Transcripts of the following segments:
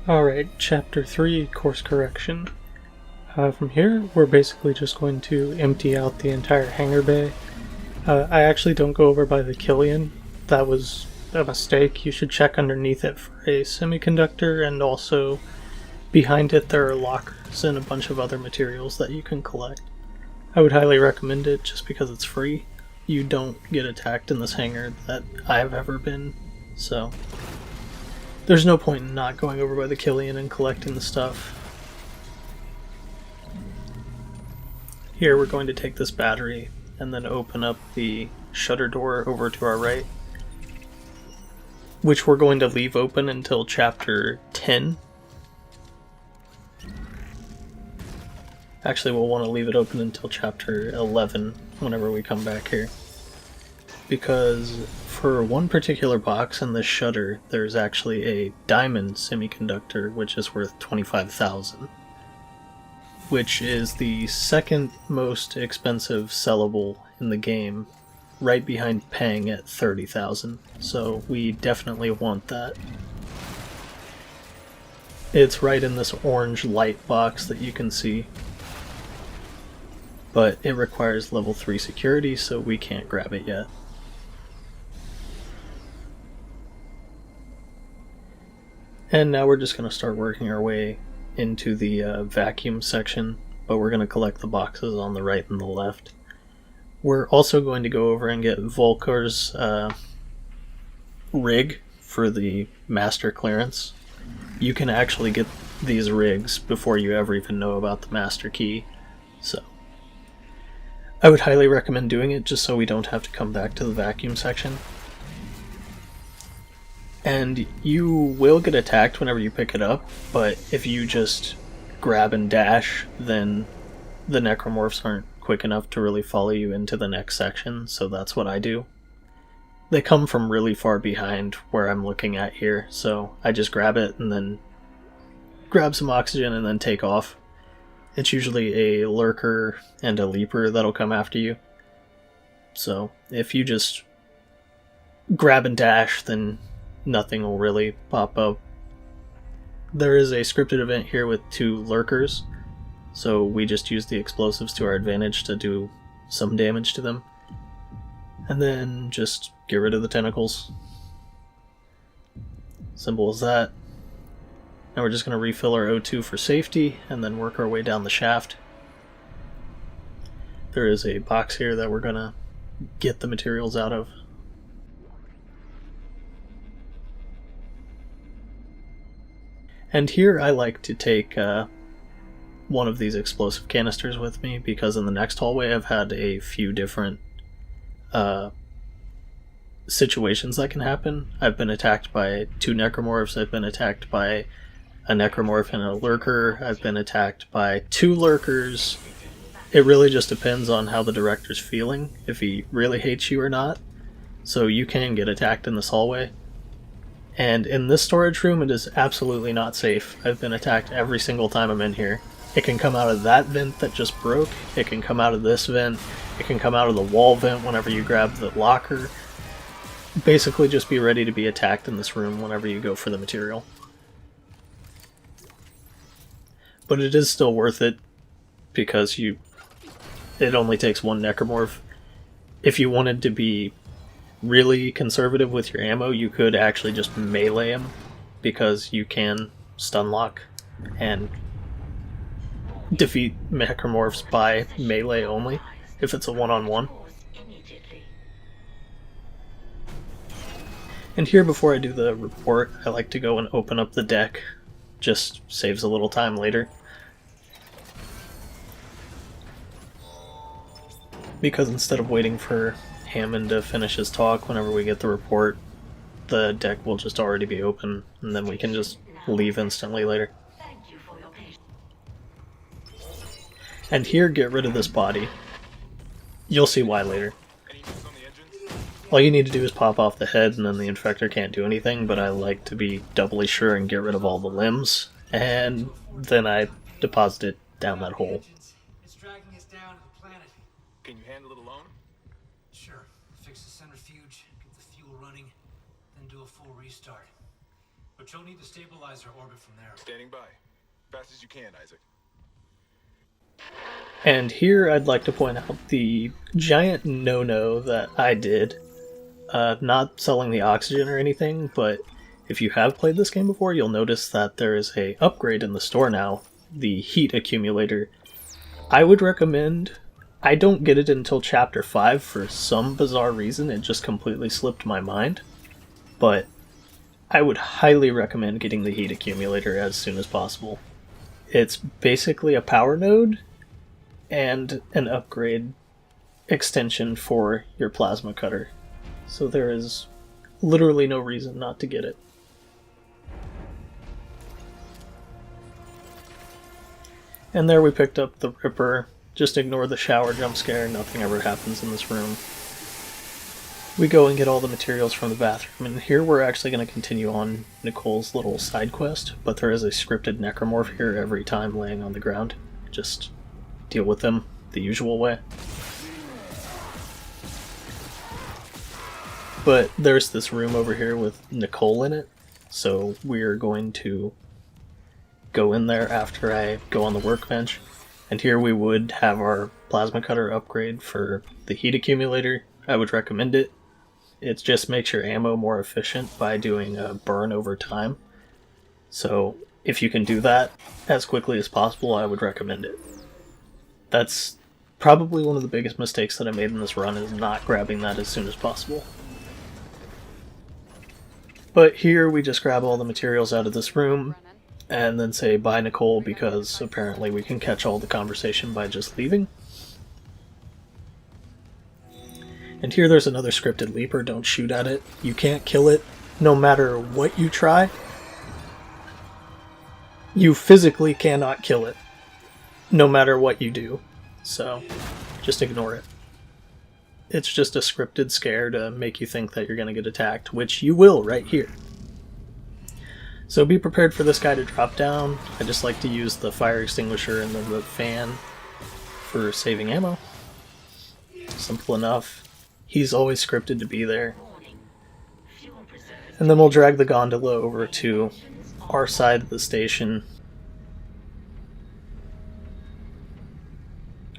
Alright, Chapter 3, Course Correction. From here, we're basically just going to empty out the entire hangar bay. I actually don't go over by the Killian. That was a mistake. You should check underneath it for a semiconductor, and also behind it there are lockers and a bunch of other materials that you can collect. I would highly recommend it just because it's free. You don't get attacked in this hangar that I've ever been, so there's no point in not going over by the Killian and collecting the stuff. Here we're going to take this battery and then open up the shutter door over to our right, which we're going to leave open until Chapter 10. Actually, we'll want to leave it open until Chapter 11 whenever we come back here. Because for one particular box in this shutter, there's actually a diamond semiconductor, which is worth 25,000. Which is the second most expensive sellable in the game, right behind Pang at 30,000. So we definitely want that. It's right in this orange light box that you can see. But it requires level 3 security, so we can't grab it yet. And now we're just going to start working our way into the vacuum section, but we're going to collect the boxes on the right and the left. We're also going to go over and get Volkar's rig for the master clearance. You can actually get these rigs before you ever even know about the master key, so I would highly recommend doing it just so we don't have to come back to the vacuum section. And you will get attacked whenever you pick it up, but if you just grab and dash, then the necromorphs aren't quick enough to really follow you into the next section, so that's what I do. They come from really far behind where I'm looking at here, so I just grab it and then grab some oxygen and then take off. It's usually a lurker and a leaper that'll come after you. So if you just grab and dash, then nothing will really pop up. There is a scripted event here with 2 lurkers, so we just use the explosives to our advantage to do some damage to them. And then just get rid of the tentacles. Simple as that. Now we're just going to refill our O2 for safety, and then work our way down the shaft. There is a box here that we're going to get the materials out of. And here I like to take one of these explosive canisters with me, because in the next hallway I've had a few different situations that can happen. I've been attacked by 2 necromorphs, I've been attacked by a necromorph and a lurker, I've been attacked by 2 lurkers. It really just depends on how the director's feeling, if he really hates you or not. So you can get attacked in this hallway. And in this storage room, it is absolutely not safe. I've been attacked every single time I'm in here. It can come out of that vent that just broke, it can come out of this vent, it can come out of the wall vent whenever you grab the locker. Basically just be ready to be attacked in this room whenever you go for the material. But it is still worth it, because it only takes 1 necromorph. If you wanted to be really conservative with your ammo, you could actually just melee him, because you can stun lock and defeat necromorphs by melee only if it's a one-on-one. And here, before I do the report, I like to go and open up the deck. Just saves a little time later. Because instead of waiting for Hammond to finish his talk whenever we get the report, the deck will just already be open, and then we can just leave instantly later. And here, get rid of this body. You'll see why later. All you need to do is pop off the head, and then the infector can't do anything, but I like to be doubly sure and get rid of all the limbs, and then I deposit it down that hole. It's dragging us down to the planet. Can you handle it alone? Sure. Fix the centrifuge, get the fuel running, then do a full restart. But but you'll need to stabilize our orbit from there. Standing by. Fast as you can, Isaac. And here I'd like to point out the giant no-no that I did. Not selling the oxygen or anything, but if you have played this game before, you'll notice that there is a upgrade in the store now, the heat accumulator. I would recommend... I don't get it until Chapter 5 for some bizarre reason, it just completely slipped my mind. But I would highly recommend getting the heat accumulator as soon as possible. It's basically a power node and an upgrade extension for your plasma cutter. So there is literally no reason not to get it. And there we picked up the Ripper. Just ignore the shower jump scare, nothing ever happens in this room. We go and get all the materials from the bathroom, and here we're actually going to continue on Nicole's little side quest, but there is a scripted necromorph here every time laying on the ground. Just deal with them the usual way. But there's this room over here with Nicole in it, so we're going to go in there after I go on the workbench. And here we would have our plasma cutter upgrade for the heat accumulator. I would recommend it. It just makes your ammo more efficient by doing a burn over time. So if you can do that as quickly as possible, I would recommend it. That's probably one of the biggest mistakes that I made in this run, is not grabbing that as soon as possible. But here we just grab all the materials out of this room, and then say bye Nicole, because apparently we can catch all the conversation by just leaving. And here there's another scripted leaper, don't shoot at it. You can't kill it, no matter what you try. You physically cannot kill it, no matter what you do. So, just ignore it. It's just a scripted scare to make you think that you're going to get attacked, which you will right here. So be prepared for this guy to drop down. I just like to use the fire extinguisher and then the fan for saving ammo. Simple enough. He's always scripted to be there. And then we'll drag the gondola over to our side of the station.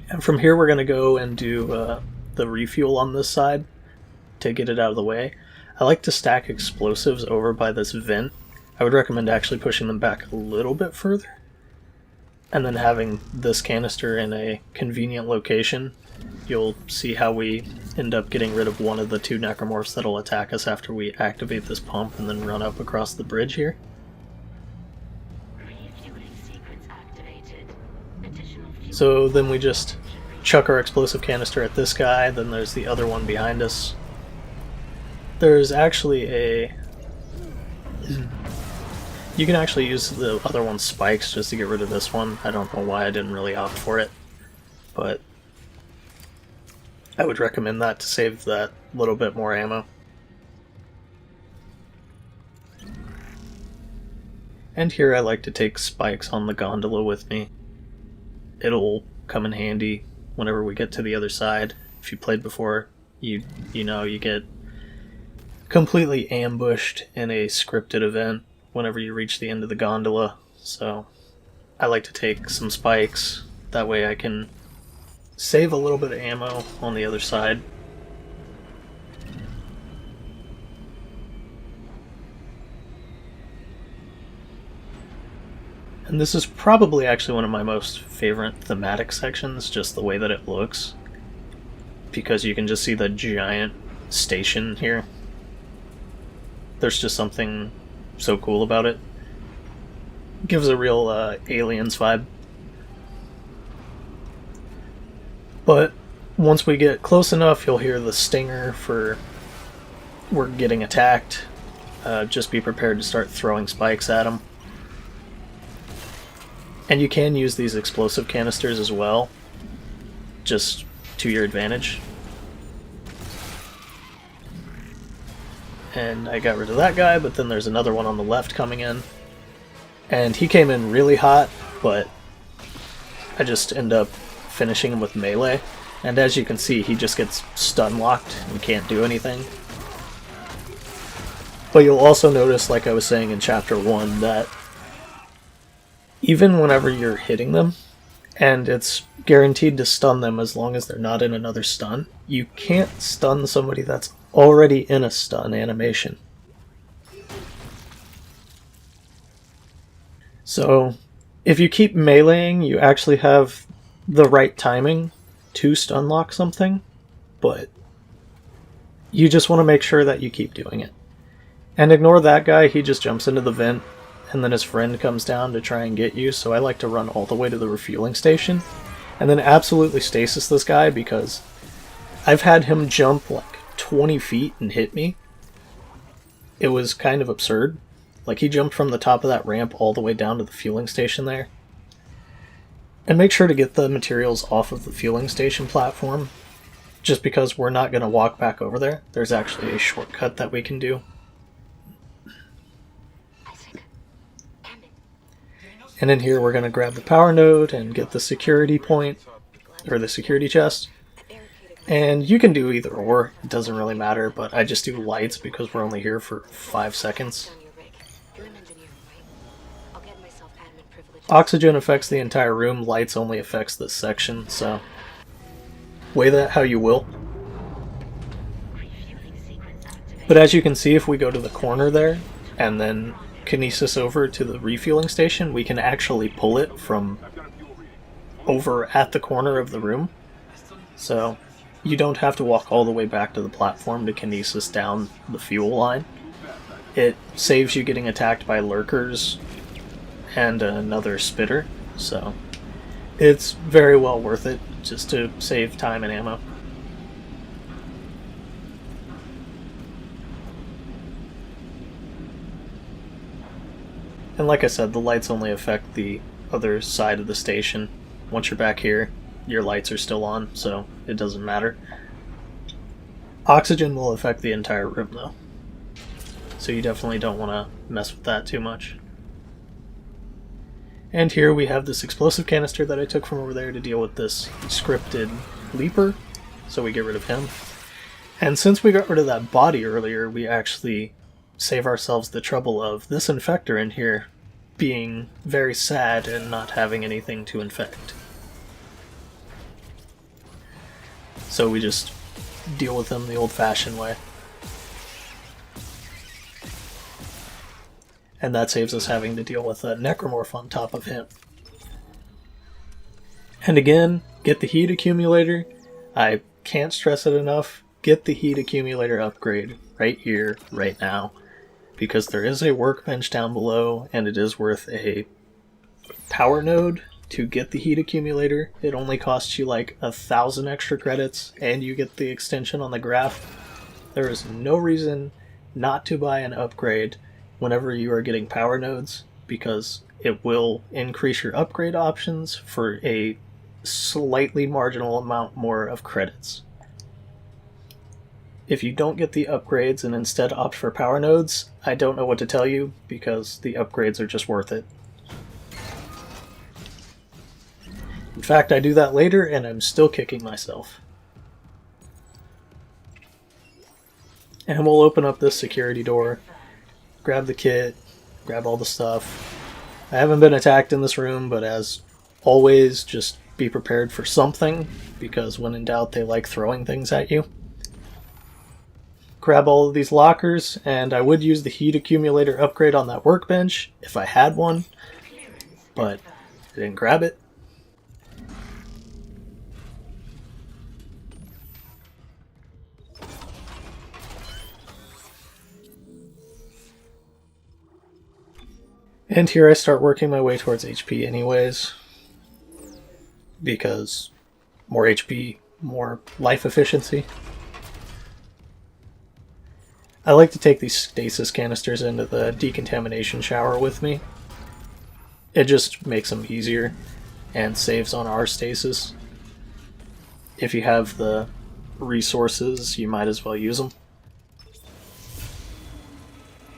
And from here we're going to go and do the refuel on this side to get it out of the way. I like to stack explosives over by this vent. I would recommend actually pushing them back a little bit further, and then having this canister in a convenient location. You'll see how we end up getting rid of one of the two necromorphs that'll attack us after we activate this pump and then run up across the bridge here. So then we just chuck our explosive canister at this guy, then there's the other one behind us. There's actually a... You can actually use the other one's spikes just to get rid of this one. I don't know why I didn't really opt for it, but I would recommend that to save that little bit more ammo. And here I like to take spikes on the gondola with me. It'll come in handy whenever we get to the other side. If you played before, you know you get completely ambushed in a scripted event whenever you reach the end of the gondola, so I like to take some spikes, that way I can save a little bit of ammo on the other side. And this is probably actually one of my most favorite thematic sections, just the way that it looks, because you can just see the giant station here. There's just something so cool about it. Gives a real Aliens vibe. But once we get close enough, you'll hear the stinger for we're getting attacked. Just be prepared to start throwing spikes at them. And you can use these explosive canisters as well, just to your advantage. And I got rid of that guy, but then there's another one on the left coming in. And he came in really hot, but I just end up finishing him with melee. And as you can see, he just gets stun locked and can't do anything. But you'll also notice, like I was saying in Chapter 1, that even whenever you're hitting them, and it's guaranteed to stun them as long as they're not in another stun, you can't stun somebody that's already in a stun animation. So, if you keep meleeing, you actually have the right timing to stun lock something, but you just want to make sure that you keep doing it. And ignore that guy, he just jumps into the vent, and then his friend comes down to try and get you, so I like to run all the way to the refueling station, and then absolutely stasis this guy, because I've had him jump like 20 feet and hit me. It was kind of absurd. Like, he jumped from the top of that ramp all the way down to the fueling station there. And make sure to get the materials off of the fueling station platform, just because we're not going to walk back over there. There's actually a shortcut that we can do. And in here we're going to grab the power node and get the security point, or the security chest. And you can do either or, it doesn't really matter, but I just do lights because we're only here for 5 seconds. Oxygen affects the entire room, lights only affects this section, so weigh that how you will. But as you can see, if we go to the corner there, and then kinesis over to the refueling station, we can actually pull it from over at the corner of the room. So you don't have to walk all the way back to the platform to kinesis down the fuel line. It saves you getting attacked by lurkers and another spitter, so it's very well worth it just to save time and ammo. And like I said, the lights only affect the other side of the station. Once you're back here, your lights are still on, so it doesn't matter. Oxygen will affect the entire room though, so you definitely don't want to mess with that too much. And here we have this explosive canister that I took from over there to deal with this scripted leaper, so we get rid of him. And since we got rid of that body earlier, we actually save ourselves the trouble of this infector in here being very sad and not having anything to infect. So we just deal with him the old-fashioned way. And that saves us having to deal with a necromorph on top of him. And again, get the heat accumulator. I can't stress it enough. Get the heat accumulator upgrade right here, right now. Because there is a workbench down below, and it is worth a power node to get the heat accumulator. It only costs you like 1,000 extra credits, and you get the extension on the graph. There is no reason not to buy an upgrade whenever you are getting power nodes, because it will increase your upgrade options for a slightly marginal amount more of credits. If you don't get the upgrades and instead opt for power nodes, I don't know what to tell you, because the upgrades are just worth it. In fact, I do that later and I'm still kicking myself. And we'll open up this security door, grab the kit, grab all the stuff. I haven't been attacked in this room, but as always, just be prepared for something, because when in doubt, they like throwing things at you. Grab all of these lockers, and I would use the heat accumulator upgrade on that workbench if I had one, but I didn't grab it. And here I start working my way towards HP anyways, because more HP, more life efficiency. I like to take these stasis canisters into the decontamination shower with me. It just makes them easier and saves on our stasis. If you have the resources, you might as well use them.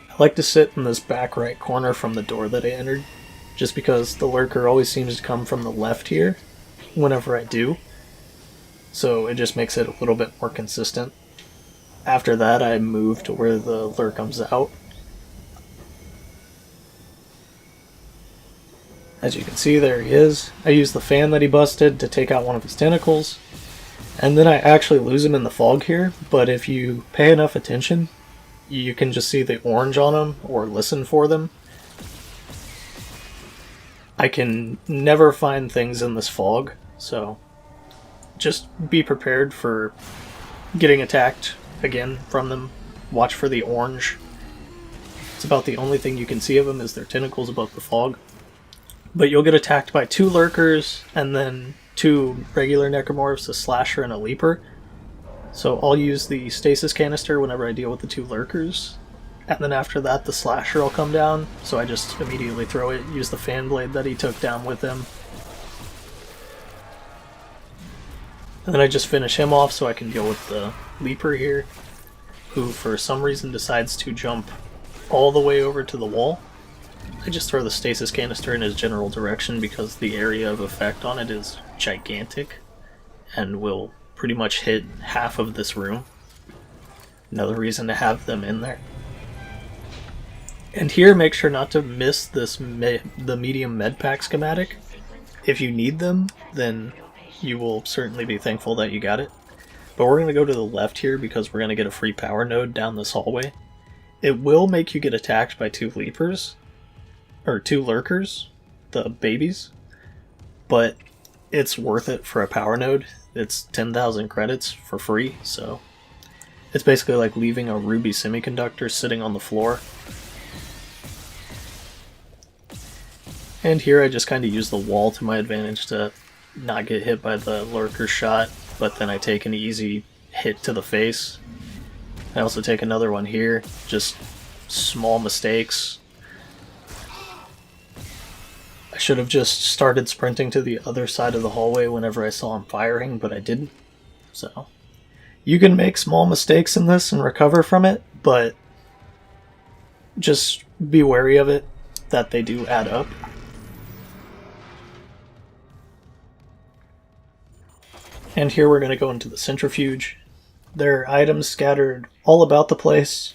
I like to sit in this back right corner from the door that I entered, just because the lurker always seems to come from the left here whenever I do, so it just makes it a little bit more consistent. After that, I move to where the lure comes out, As you can see, there he is. I used the fan that he busted to take out one of his tentacles. And then I actually lose him in the fog here, but if you pay enough attention, you can just see the orange on them or listen for them. I can never find things in this fog, so just be prepared for getting attacked again from them. Watch for the orange. It's about the only thing you can see of them is their tentacles above the fog. But you'll get attacked by 2 lurkers and then 2 regular necromorphs, a slasher and a leaper. So I'll use the stasis canister whenever I deal with the 2 lurkers. And then after that the slasher will come down, so I just immediately throw it, use the fan blade that he took down with him. And then I just finish him off so I can deal with the leaper here, who for some reason decides to jump all the way over to the wall. I just throw the stasis canister in his general direction because the area of effect on it is gigantic and will pretty much hit half of this room. Another reason to have them in there. And here, make sure not to miss this the medium med pack schematic. If you need them, then you will certainly be thankful that you got it. But we're going to go to the left here because we're going to get a free power node down this hallway. It will make you get attacked by 2 leapers, or 2 lurkers, the babies, but it's worth it for a power node. It's 10,000 credits for free, so it's basically like leaving a ruby semiconductor sitting on the floor. And here I just kind of use the wall to my advantage to not get hit by the lurker shot, but then I take an easy hit to the face. I also take another one here, just small mistakes. I should have just started sprinting to the other side of the hallway whenever I saw him firing, but I didn't. So, you can make small mistakes in this and recover from it, but just be wary of it, that they do add up. And here we're going to go into the centrifuge. There are items scattered all about the place,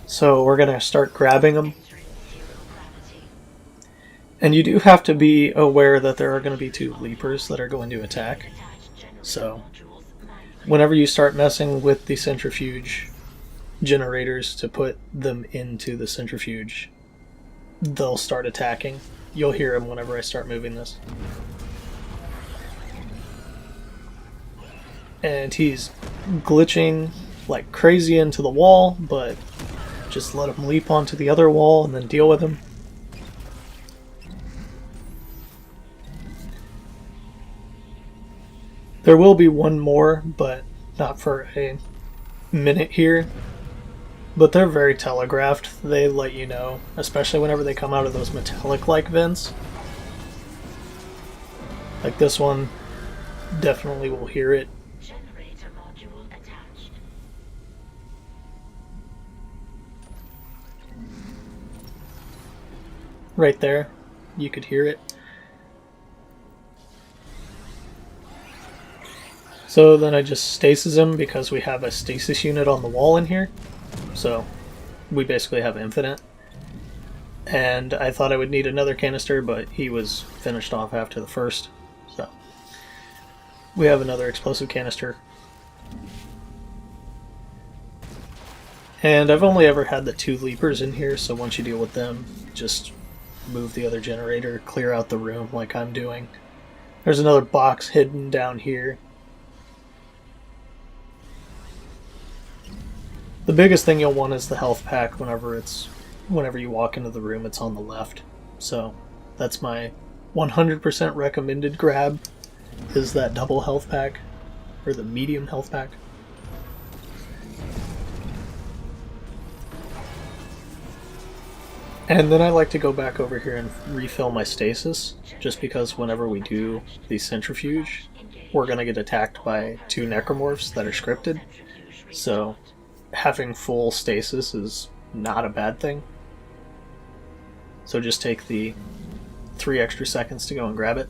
so we're going to start grabbing them. And you do have to be aware that there are going to be 2 leapers that are going to attack. So, whenever you start messing with the centrifuge generators to put them into the centrifuge, they'll start attacking. You'll hear them whenever I start moving this. And he's glitching like crazy into the wall, but just let him leap onto the other wall and then deal with him. There will be one more, but not for a minute here. But they're very telegraphed. They let you know, especially whenever they come out of those metallic-like vents. Like this one, definitely will hear it. Right there, you could hear it. So then I just stasis him because we have a stasis unit on the wall in here. So we basically have infinite. And I thought I would need another canister, but he was finished off after the first. So we have another explosive canister. And I've only ever had the 2 leapers in here, so once you deal with them, just move the other generator, clear out the room like I'm doing. There's another box hidden down here. The biggest thing you'll want is the health pack whenever you walk into the room, it's on the left. So that's my 100% recommended grab, is that double health pack, or the medium health pack. And then I like to go back over here and refill my stasis, just because whenever we do the centrifuge, we're going to get attacked by 2 necromorphs that are scripted. So having full stasis is not a bad thing. So just take the 3 extra seconds to go and grab it.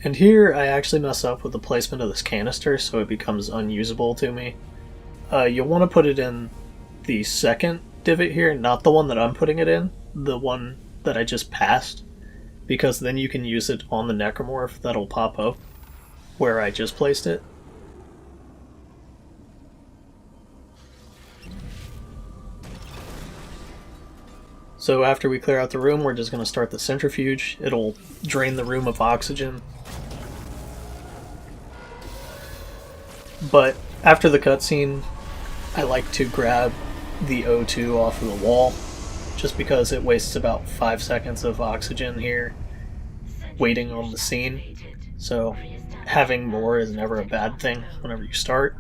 And here I actually mess up with the placement of this canister, so it becomes unusable to me. You'll want to put it in the second divot here, not the one that I'm putting it in, the one that I just passed, because then you can use it on the necromorph that'll pop up where I just placed it. So after we clear out the room, we're just going to start the centrifuge. It'll drain the room of oxygen. But after the cutscene, I like to grab the O2 off of the wall, just because it wastes about 5 seconds of oxygen here waiting on the scene. So having more is never a bad thing whenever you start.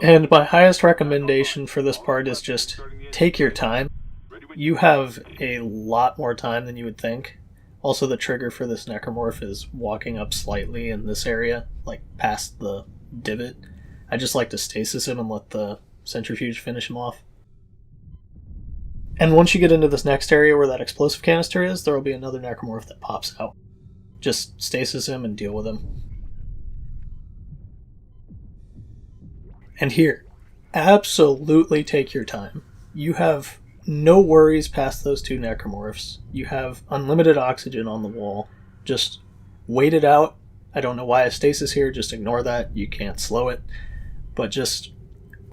And my highest recommendation for this part is just take your time. You have a lot more time than you would think. Also, the trigger for this necromorph is walking up slightly in this area, like past the divot. I just like to stasis him and let the centrifuge finish him off. And once you get into this next area where that explosive canister is, there will be another necromorph that pops out. Just stasis him and deal with him. And here, absolutely take your time. You have no worries past those two necromorphs. You have unlimited oxygen on the wall. Just wait it out. I don't know why I stasis here, just ignore that. You can't slow it. But just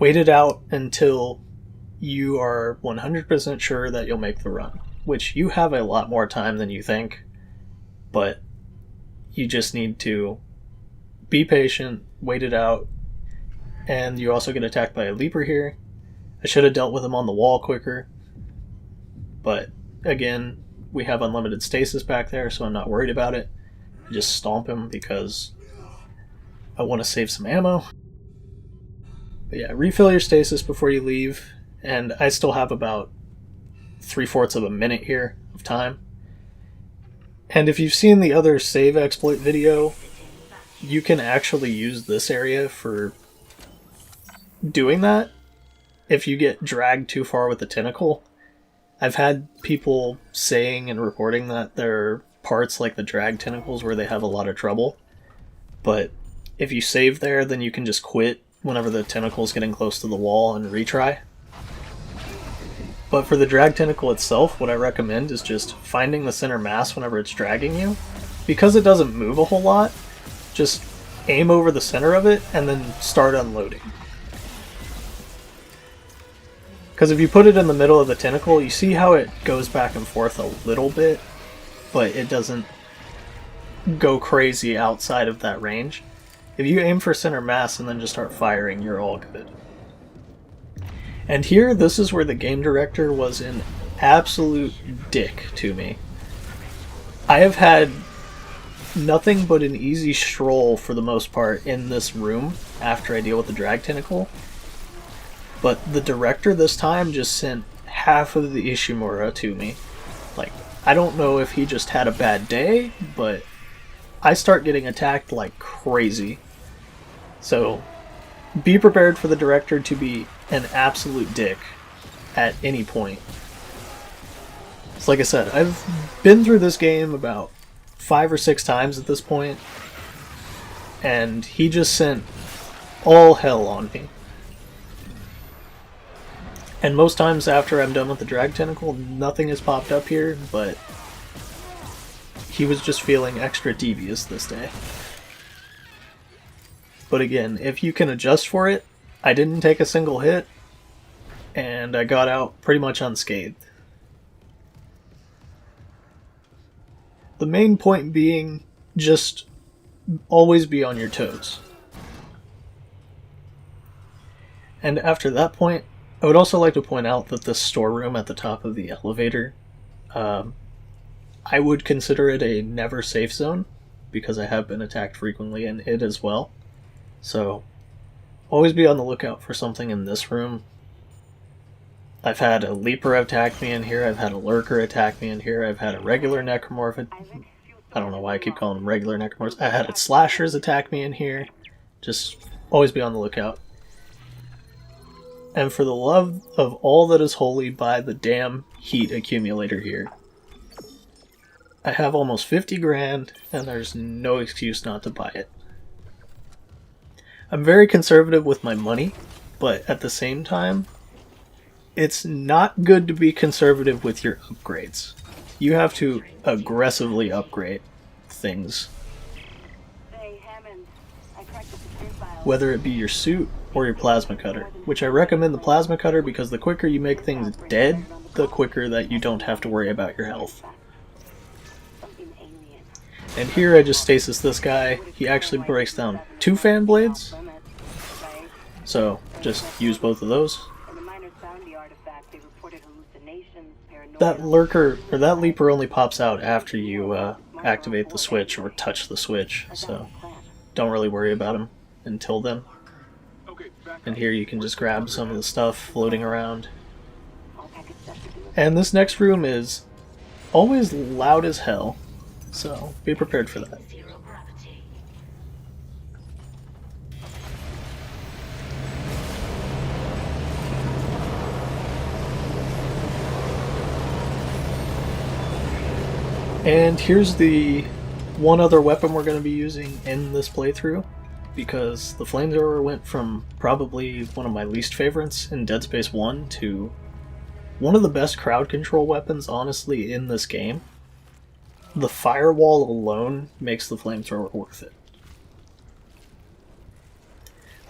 wait it out until you are 100% sure that you'll make the run. Which you have a lot more time than you think. But you just need to be patient, wait it out. And you also get attacked by a leaper here. I should have dealt with him on the wall quicker. But again, we have unlimited stasis back there, so I'm not worried about it. I just stomp him because I want to save some ammo. But yeah, refill your stasis before you leave. And I still have about 3/4 of a minute here of time. And if you've seen the other save exploit video, you can actually use this area for doing that if you get dragged too far with the tentacle. I've had people saying and reporting that there are parts like the drag tentacles where they have a lot of trouble, but if you save there, then you can just quit whenever the tentacle's getting close to the wall and retry. But for the drag tentacle itself, what I recommend is just finding the center mass whenever it's dragging you. Because it doesn't move a whole lot, just aim over the center of it and then start unloading. Because if you put it in the middle of the tentacle, you see how it goes back and forth a little bit, but it doesn't go crazy outside of that range. If you aim for center mass and then just start firing, you're all good. And here, this is where the game director was an absolute dick to me. I have had nothing but an easy stroll for the most part in this room after I deal with the drag tentacle. But the director this time just sent half of the Ishimura to me. Like, I don't know if he just had a bad day, but I start getting attacked like crazy. So, be prepared for the director to be an absolute dick at any point. So like I said, I've been through this game about 5 or 6 times at this point, and he just sent all hell on me. And most times after I'm done with the drag tentacle, nothing has popped up here, but he was just feeling extra devious this day. But again, if you can adjust for it, I didn't take a single hit, and I got out pretty much unscathed. The main point being, just always be on your toes. And after that point, I would also like to point out that this storeroom at the top of the elevator, I would consider it a never safe zone, because I have been attacked frequently in it as well. So, always be on the lookout for something in this room. I've had a leaper attack me in here, I've had a lurker attack me in here, I've had a regular necromorph, I don't know why I keep calling them regular necromorphs, I had slashers attack me in here. Just always be on the lookout. And for the love of all that is holy, buy the damn heat accumulator here. I have almost 50 grand, and there's no excuse not to buy it. I'm very conservative with my money, but at the same time, it's not good to be conservative with your upgrades. You have to aggressively upgrade things, whether it be your suit or your plasma cutter, which I recommend the plasma cutter because the quicker you make things dead, the quicker that you don't have to worry about your health. And here I just stasis this guy. He actually breaks down 2 fan blades, so just use both of those. That lurker, or that leaper only pops out after you activate the switch or touch the switch, so don't really worry about him until then. And here you can just grab some of the stuff floating around. And this next room is always loud as hell, so be prepared for that. And here's the one other weapon we're going to be using in this playthrough, because the flamethrower went from probably one of my least favorites in Dead Space 1 to one of the best crowd control weapons, honestly, in this game. The firewall alone makes the flamethrower worth it.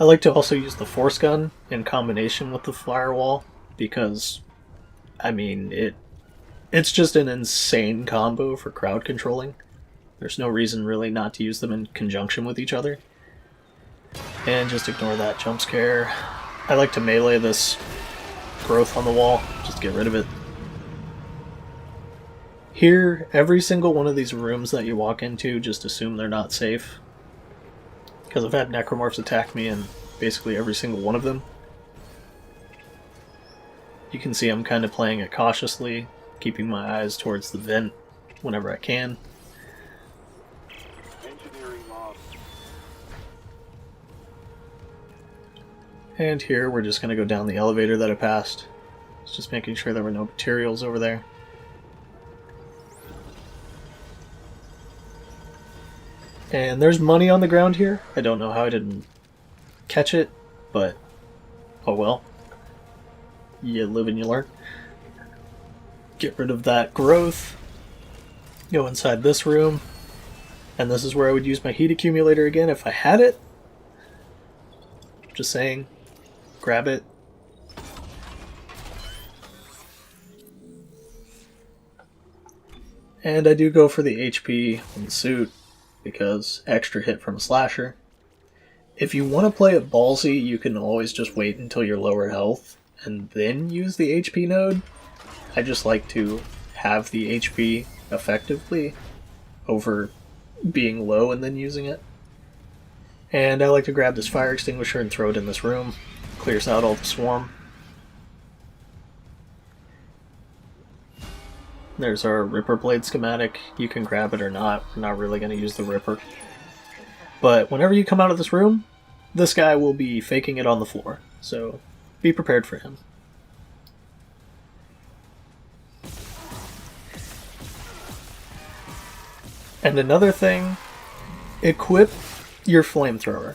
I like to also use the force gun in combination with the firewall, because, I mean, it's just an insane combo for crowd controlling. There's no reason really not to use them in conjunction with each other. And just ignore that jump scare. I like to melee this growth on the wall, just get rid of it. Here, every single one of these rooms that you walk into, just assume they're not safe. Because I've had necromorphs attack me in basically every single one of them. You can see I'm kind of playing it cautiously, keeping my eyes towards the vent whenever I can. And here we're just going to go down the elevator that I passed. It's just making sure there were no materials over there. And there's money on the ground here. I don't know how I didn't catch it, but oh well. You live and you learn. Get rid of that growth. Go inside this room. And this is where I would use my heat accumulator again if I had it. Just saying. Grab it. And I do go for the HP in the suit, because extra hit from a slasher. If you want to play it ballsy, you can always just wait until you're lower health and then use the HP node. I just like to have the HP effectively over being low and then using it. And I like to grab this fire extinguisher and throw it in this room. Clears out all the swarm. There's our Ripper Blade schematic. You can grab it or not. We're not really going to use the Ripper. But whenever you come out of this room, this guy will be faking it on the floor. So be prepared for him. And another thing, equip your flamethrower.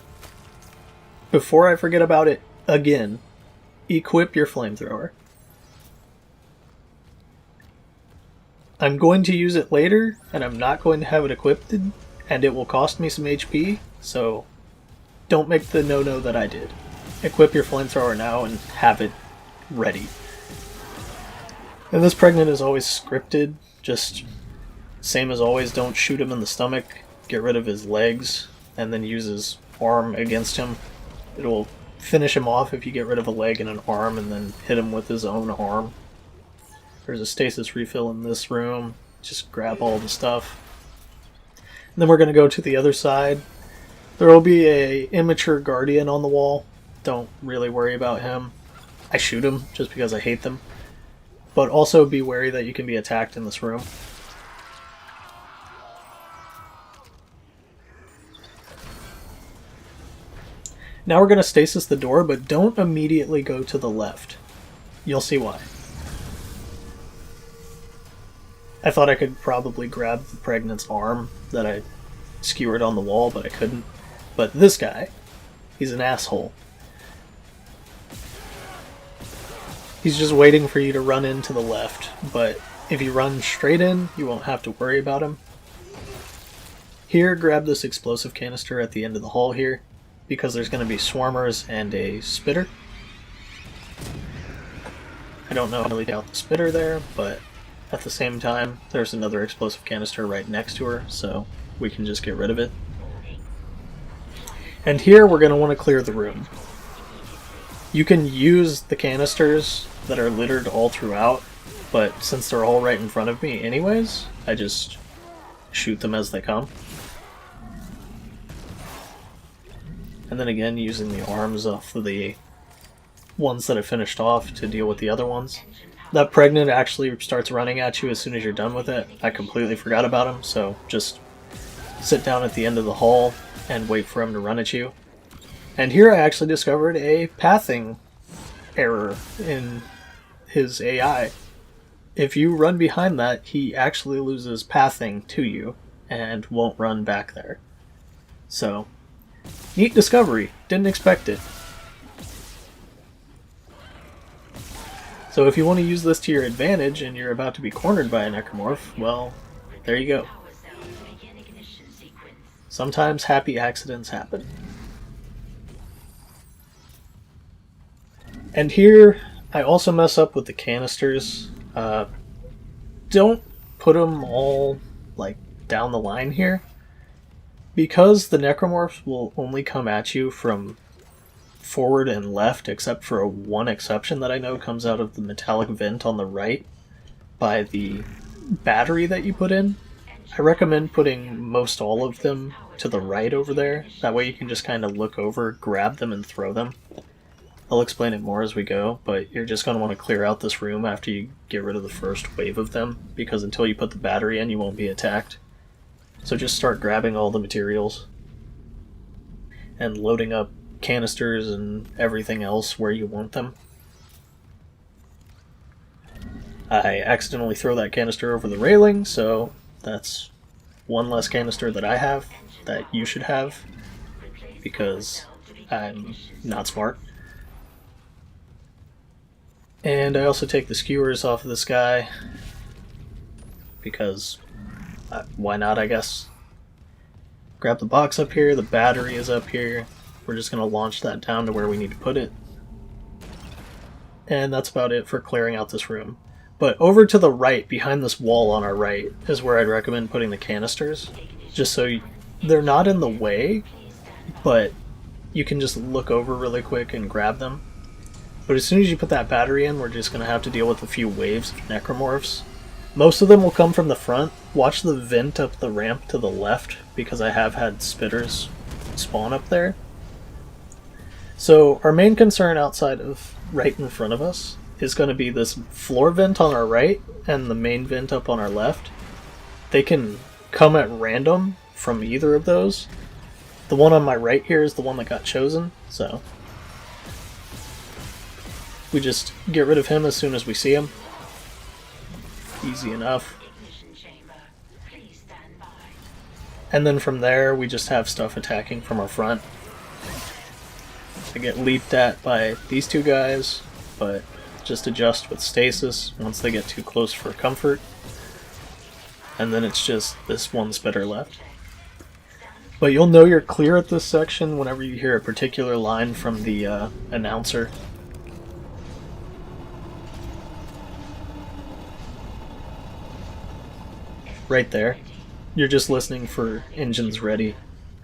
Before I forget about it again, equip your flamethrower. I'm going to use it later, and I'm not going to have it equipped, and it will cost me some HP, so don't make the no-no that I did. Equip your flamethrower now and have it ready. And this pregnant is always scripted, just same as always, don't shoot him in the stomach, get rid of his legs, and then use his arm against him. It'll finish him off if you get rid of a leg and an arm and then hit him with his own arm. There's a stasis refill in this room. Just grab all the stuff. And then we're going to go to the other side. There will be a immature guardian on the wall. Don't really worry about him. I shoot him just because I hate them. But also be wary that you can be attacked in this room. Now we're going to stasis the door, but don't immediately go to the left. You'll see why. I thought I could probably grab the pregnant's arm that I skewered on the wall, but I couldn't. But this guy, He's an asshole. He's just waiting for you to run into the left, but if you run straight in, you won't have to worry about him. Here, grab this explosive canister at the end of the hall here, because there's going to be swarmers and a spitter. I don't know how to lead out the spitter there, but at the same time, there's another explosive canister right next to her, so we can just get rid of it. And here, we're going to want to clear the room. You can use the canisters that are littered all throughout, but since they're all right in front of me anyways, I just shoot them as they come. And then again, using the arms off of the ones that I finished off to deal with the other ones. That pregnant actually starts running at you as soon as you're done with it. I completely forgot about him, so just sit down at the end of the hall and wait for him to run at you. And here I actually discovered a pathing error in his AI. If you run behind that, he actually loses pathing to you and won't run back there. So, neat discovery. Didn't expect it. So if you want to use this to your advantage and you're about to be cornered by a necromorph, well, there you go. Sometimes happy accidents happen. And here, I also mess up with the canisters. Don't put them all, like, down the line here. Because the necromorphs will only come at you from forward and left, except for one exception that I know comes out of the metallic vent on the right by the battery that you put in. I recommend putting most all of them to the right over there. That way you can just kind of look over, grab them, and throw them. I'll explain it more as we go, but you're just going to want to clear out this room after you get rid of the first wave of them, because until you put the battery in, you won't be attacked. So just start grabbing all the materials and loading up canisters and everything else where you want them. I accidentally throw that canister over the railing, so that's one less canister that I have that you should have, because I'm not smart. And I also take the skewers off of this guy, because why not, I guess. Grab the box up here, the battery is up here. We're just going to launch that down to where we need to put it. And that's about it for clearing out this room. But over to the right, behind this wall on our right, is where I'd recommend putting the canisters. Just so they're not in the way, but you can just look over really quick and grab them. But as soon as you put that battery in, we're just going to have to deal with a few waves of necromorphs. Most of them will come from the front. Watch the vent up the ramp to the left, because I have had spitters spawn up there. So our main concern outside of right in front of us is going to be this floor vent on our right and the main vent up on our left. They can come at random from either of those. The one on my right here is the one that got chosen, so we just get rid of him as soon as we see him. Easy enough. And then from there, we just have stuff attacking from our front. I get leaped at by these two guys, but just adjust with stasis once they get too close for comfort. And then it's just this one spitter left. But you'll know you're clear at this section whenever you hear a particular line from the announcer. Right there. You're just listening for engines ready,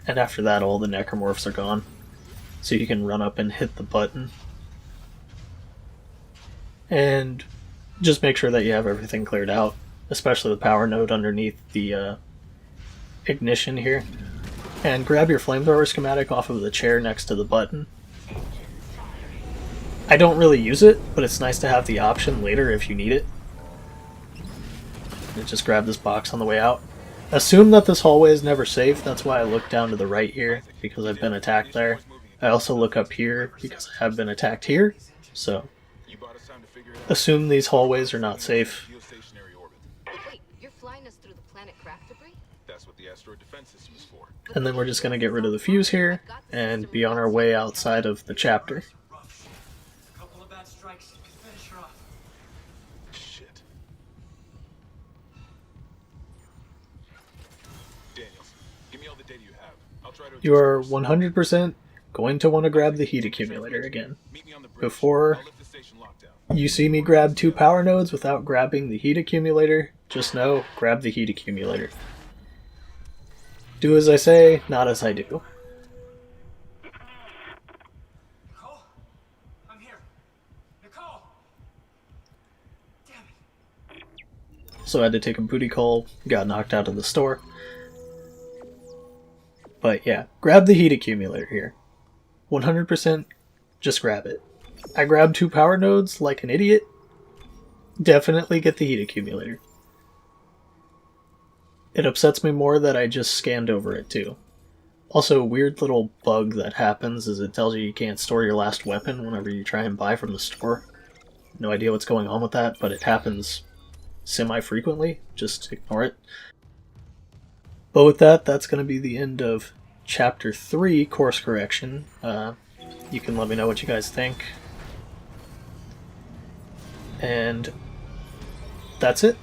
and after that all the necromorphs are gone. So you can run up and hit the button. And just make sure that you have everything cleared out, especially the power node underneath the ignition here. And grab your flamethrower schematic off of the chair next to the button. I don't really use it, but it's nice to have the option later if you need it. And just grab this box on the way out. Assume that this hallway is never safe, that's why I look down to the right here, because I've been attacked there. I also look up here, because I have been attacked here, so assume these hallways are not safe. Wait, you're flying us through the planet craft debris? That's what the asteroid defense system is for. And then we're just going to get rid of the fuse here and be on our way outside of the chapter. Rough. Couple of bad strikes. Finish her off. Shit. Daniels, give me all the data you have. I'll try to. You are 100% going to want to grab the heat accumulator again. Meet me on the bridge. Before I'll lift the station lockdown. you see me grab 2 power nodes without grabbing the heat accumulator, just know, grab the heat accumulator. Do as I say, not as I do. Nicole? I'm here. Nicole! Damn it. So I had to take a booty call, got knocked out of the store. But yeah, grab the heat accumulator here. 100% just grab it. I grabbed 2 power nodes like an idiot. Definitely get the heat accumulator. It upsets me more that I just scanned over it too. Also, a weird little bug that happens is it tells you can't store your last weapon whenever you try and buy from the store. No idea what's going on with that, but it happens semi-frequently. Just ignore it. But with that, that's going to be the end of Chapter 3, Course Correction. You can let me know what you guys think. And that's it.